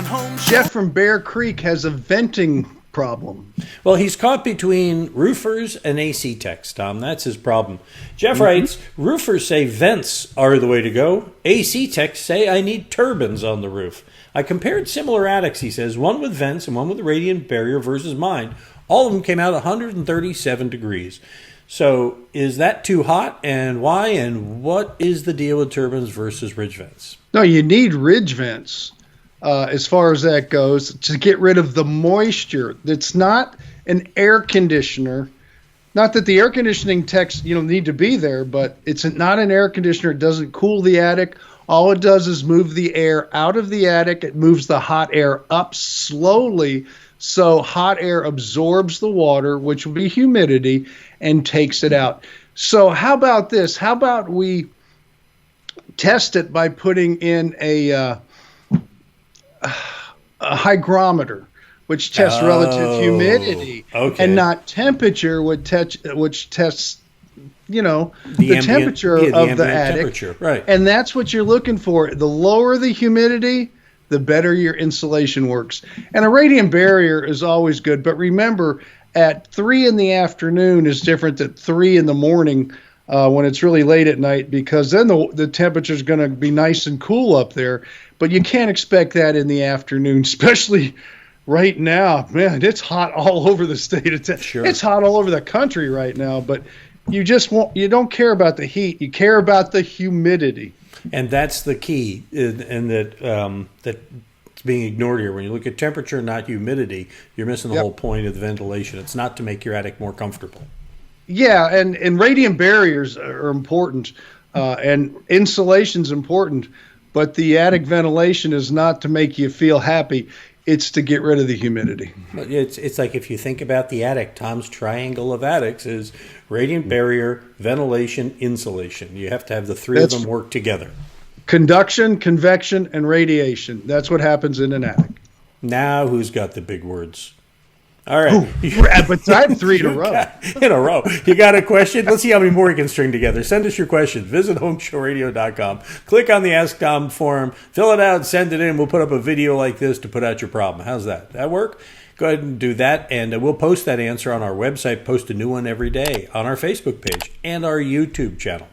Home Show. Jeff from Bear Creek has a venting problem. Well, he's caught between roofers and AC techs, Tom. That's his problem. Jeff writes, roofers say vents are the way to go. AC techs say I need turbines on the roof. I compared similar attics, he says, one with vents and one with a radiant barrier versus mine. All of them came out 137 degrees. So is that too hot, and why, and what is the deal with turbines versus ridge vents? No, you need ridge vents as far as that goes to get rid of the moisture. It's not an air conditioner. Not that the air conditioning techs need to be there, but it's not an air conditioner. It doesn't cool the attic. All it does is move the air out of the attic. It moves the hot air up slowly, so hot air absorbs the water, which will be humidity, and takes it out. So how about this? How about we test it by putting in a hygrometer, which tests relative humidity and not temperature, which tests the temperature of the attic. Right. And that's what you're looking for. The lower the humidity, the better your insulation works. And a radiant barrier is always good. But remember, at 3 in the afternoon is different than 3 in the morning when it's really late at night, because then the temperature is going to be nice and cool up there. But you can't expect that in the afternoon, especially right now. Man, it's hot all over the state of Texas. Sure. It's hot all over the country right now. But you don't care about the heat. You care about the humidity. And that's the key, and that's being ignored here. When you look at temperature, not humidity, you're missing the whole point of the ventilation. It's not to make your attic more comfortable. Yeah, and radiant barriers are important, and insulation's important, but the attic ventilation is not to make you feel happy. It's to get rid of the humidity. It's like if you think about the attic, Tom's triangle of attics is radiant barrier, ventilation, insulation. You have to have the three of them work together. Conduction, convection, and radiation. That's what happens in an attic. Now who's got the big words? All right. But I have 3 in a row. In a row. You got a question? Let's see how many more you can string together. Send us your questions. Visit HomeShowRadio.com. Click on the Ask Tom form. Fill it out. Send it in. We'll put up a video like this to put out your problem. How's that? That work? Go ahead and do that. And we'll post that answer on our website. Post a new one every day on our Facebook page and our YouTube channel.